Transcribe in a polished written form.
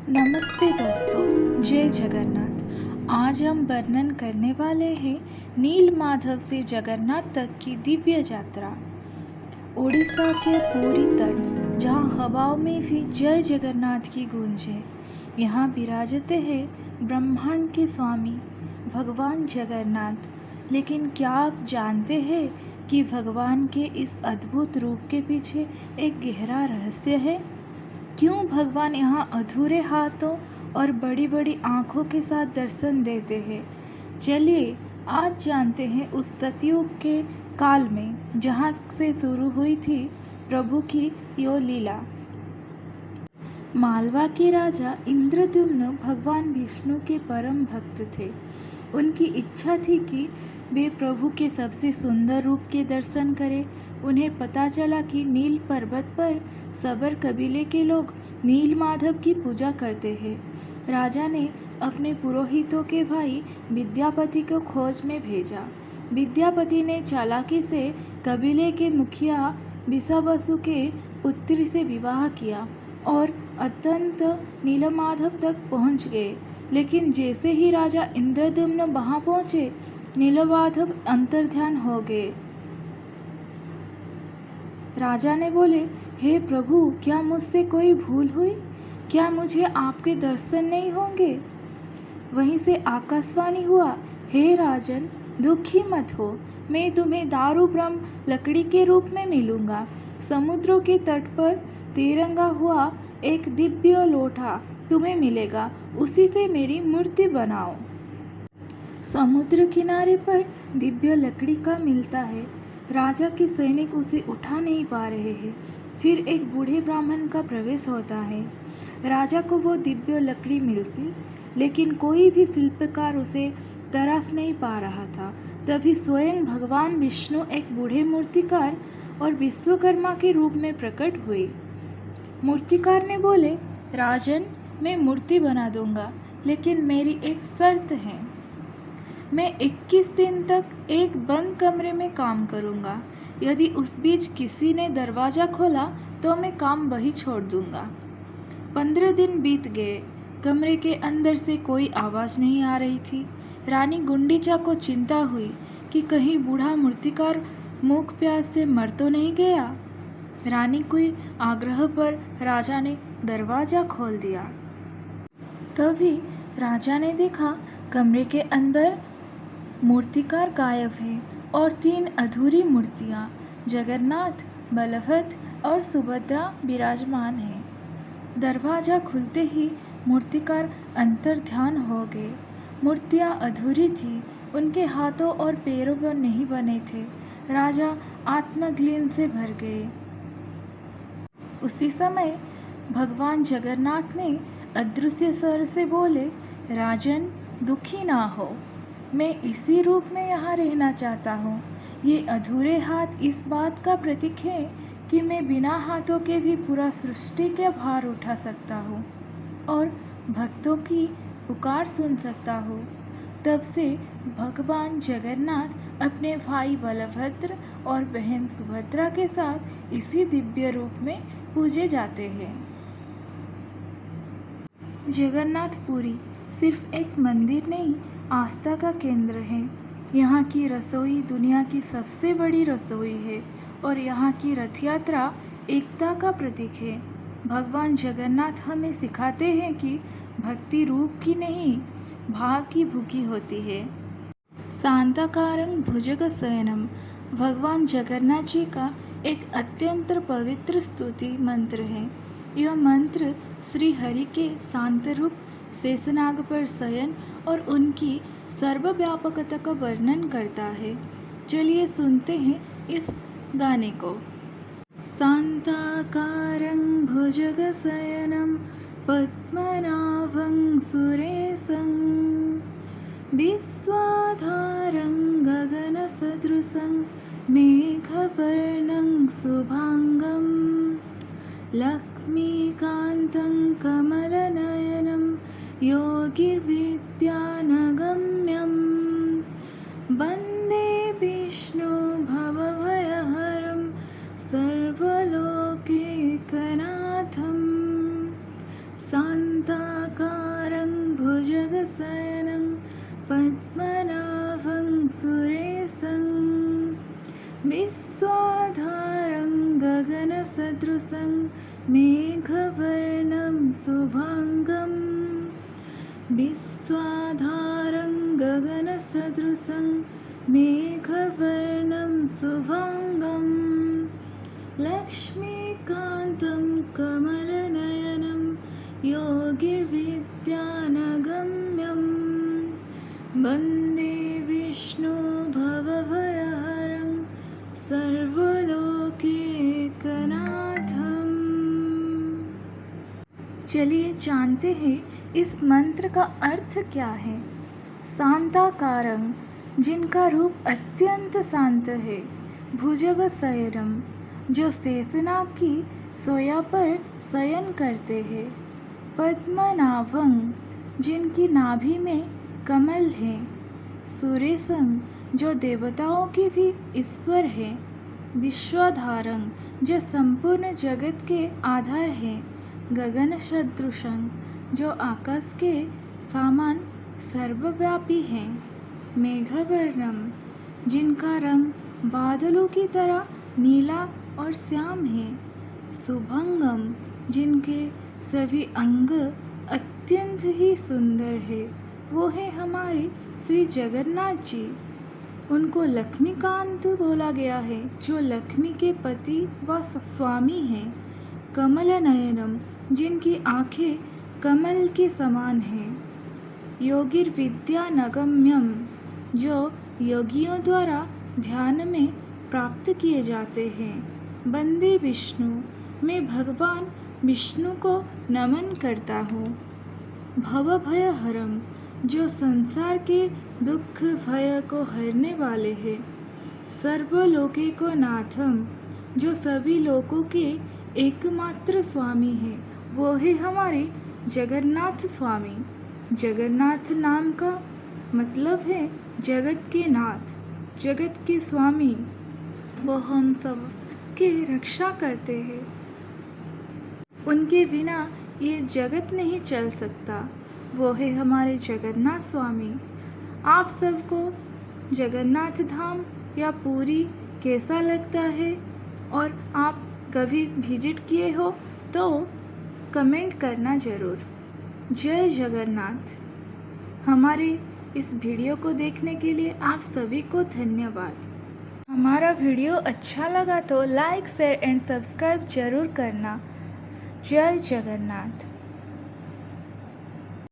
नमस्ते दोस्तों, जय जगन्नाथ। आज हम वर्णन करने वाले हैं नील माधव से जगन्नाथ तक की दिव्य यात्रा। उड़ीसा के पूरी तट, जहाँ हवाओं में भी जय जगन्नाथ की गूंज है, यहाँ विराजते हैं ब्रह्मांड के स्वामी भगवान जगन्नाथ। लेकिन क्या आप जानते हैं कि भगवान के इस अद्भुत रूप के पीछे एक गहरा रहस्य है? क्यों भगवान यहाँ अधूरे हाथों और बड़ी बड़ी आँखों के साथ दर्शन देते हैं? चलिए आज जानते हैं उस सतयुग के काल में जहाँ से शुरू हुई थी प्रभु की यो लीला। मालवा के राजा इंद्रद्युम्न भगवान विष्णु के परम भक्त थे। उनकी इच्छा थी कि वे प्रभु के सबसे सुंदर रूप के दर्शन करें। उन्हें पता चला कि नील पर्वत पर सबर कबीले के लोग नील माधव की पूजा करते हैं। राजा ने अपने पुरोहितों के भाई विद्यापति को खोज में भेजा। विद्यापति ने चालाकी से कबीले के मुखिया विषावसु के पुत्री से विवाह किया और अत्यंत नीलमाधव तक पहुंच गए। लेकिन जैसे ही राजा इंद्रद्युम्न वहां पहुंचे, नीलमाधव अंतर्ध्यान हो गए। राजा ने बोले, हे प्रभु, क्या मुझसे कोई भूल हुई? क्या मुझे आपके दर्शन नहीं होंगे? वहीं से आकाशवाणी हुआ, हे राजन, दुखी मत हो, मैं तुम्हें दारू ब्रह्म लकड़ी के रूप में मिलूंगा। समुद्रों के तट पर तिरंगा हुआ एक दिव्य लोटा तुम्हें मिलेगा, उसी से मेरी मूर्ति बनाओ। समुद्र किनारे पर दिव्य लकड़ी का मिलता है। राजा के सैनिक उसे उठा नहीं पा रहे हैं। फिर एक बूढ़े ब्राह्मण का प्रवेश होता है। राजा को वो दिव्य लकड़ी मिलती, लेकिन कोई भी शिल्पकार उसे तराश नहीं पा रहा था। तभी स्वयं भगवान विष्णु एक बूढ़े मूर्तिकार और विश्वकर्मा के रूप में प्रकट हुए। मूर्तिकार ने बोले, राजन, मैं मूर्ति बना दूंगा, लेकिन मेरी एक शर्त है। मैं 21 दिन तक एक बंद कमरे में काम करूंगा। यदि उस बीच किसी ने दरवाज़ा खोला तो मैं काम वही छोड़ दूंगा। 15 दिन बीत गए। कमरे के अंदर से कोई आवाज़ नहीं आ रही थी। रानी गुंडीचा को चिंता हुई कि कहीं बूढ़ा मूर्तिकार भूख प्यास से मर तो नहीं गया। रानी के आग्रह पर राजा ने दरवाज़ा खोल दिया। तभी राजा ने देखा कमरे के अंदर मूर्तिकार गायब है और 3 अधूरी मूर्तियाँ जगन्नाथ, बलभद्र और सुभद्रा विराजमान हैं। दरवाज़ा खुलते ही मूर्तिकार अंतर्ध्यान हो गए। मूर्तियाँ अधूरी थी, उनके हाथों और पैरों पर नहीं बने थे। राजा आत्मग्लीन से भर गए। उसी समय भगवान जगन्नाथ ने अदृश्य स्वर से बोले, राजन, दुखी ना हो, मैं इसी रूप में यहाँ रहना चाहता हूँ। ये अधूरे हाथ इस बात का प्रतीक है कि मैं बिना हाथों के भी पूरा सृष्टि के भार उठा सकता हूँ और भक्तों की पुकार सुन सकता हूँ। तब से भगवान जगन्नाथ अपने भाई बलभद्र और बहन सुभद्रा के साथ इसी दिव्य रूप में पूजे जाते हैं। जगन्नाथपुरी सिर्फ एक मंदिर नहीं, आस्था का केंद्र है। यहाँ की रसोई दुनिया की सबसे बड़ी रसोई है और यहाँ की रथ यात्रा एकता का प्रतीक है। भगवान जगन्नाथ हमें सिखाते हैं कि भक्ति रूप की नहीं, भाव की भूखी होती है। शांताकारं भुजगशयनं भगवान जगन्नाथ जी का एक अत्यंत पवित्र स्तुति मंत्र है। यह मंत्र श्री हरि के शांत रूप, शेषनाग पर शयन और उनकी सर्वव्यापकता का वर्णन करता है। चलिए सुनते हैं इस गाने को। शांताकारं भुजगशयनं पद्मनाभं सुरेशं विश्वाधारं गगनसदृशं मेघवर्णं शुभांगं लक्ष्मीकान्तं कमलनयनं योगिर्विद्यानगम्यं वन्दे विष्णु भवभयहरं सर्वलोकैकनाथं शान्ता भुजगशयनं पद्मनाभं सुरेशं विश्वाधारं गगनसदृशं मेघवर्णं शुभांगं विश्वाधारं गगनसदृशं मेघवर्णं शुभांगं लक्ष्मीकान्तं कमलनयनं योगिर्विद्यानगम्यं वन्दे विष्णु भवभयहरं सर्वलोकैकनाथम्। चलिए जानते हैं इस मंत्र का अर्थ क्या है। शांताकारं, जिनका रूप अत्यंत शांत है। भुजगशयनं, जो शेषनाग की सोया पर शयन करते हैं। पद्मनाभं, जिनकी नाभि में कमल है। सुरेशं, जो देवताओं की भी ईश्वर है। विश्वाधारं, जो संपूर्ण जगत के आधार है। गगन सदृशं, जो आकाश के समान सर्वव्यापी है। मेघवर्णं, जिनका रंग बादलों की तरह नीला और श्याम है। शुभांगम, जिनके सभी अंग अत्यंत ही सुंदर है। वो है हमारे श्री जगन्नाथ जी। उनको लक्ष्मीकांत बोला गया है, जो लक्ष्मी के पति व स्वामी हैं। कमल नयनम, जिनकी आंखें कमल के समान हैं। योगिर्विद्या नगम्यम, जो योगियों द्वारा ध्यान में प्राप्त किए जाते हैं। वंदे विष्णु, मैं भगवान विष्णु को नमन करता हूँ। भवभयहरम, जो संसार के दुख भय को हरने वाले हैं। सर्वलोकैको नाथम, जो सभी लोकों के एकमात्र स्वामी है। वो है हमारे जगन्नाथ स्वामी। जगन्नाथ नाम का मतलब है जगत के नाथ, जगत के स्वामी। वो हम सब की रक्षा करते हैं। उनके बिना ये जगत नहीं चल सकता। वो है हमारे जगन्नाथ स्वामी। आप सबको जगन्नाथ धाम या पुरी कैसा लगता है, और आप कभी विजिट किए हो तो कमेंट करना ज़रूर। जय जगन्नाथ। हमारे इस वीडियो को देखने के लिए आप सभी को धन्यवाद। हमारा वीडियो अच्छा लगा तो लाइक, शेयर एंड सब्सक्राइब जरूर करना। जय जगन्नाथ।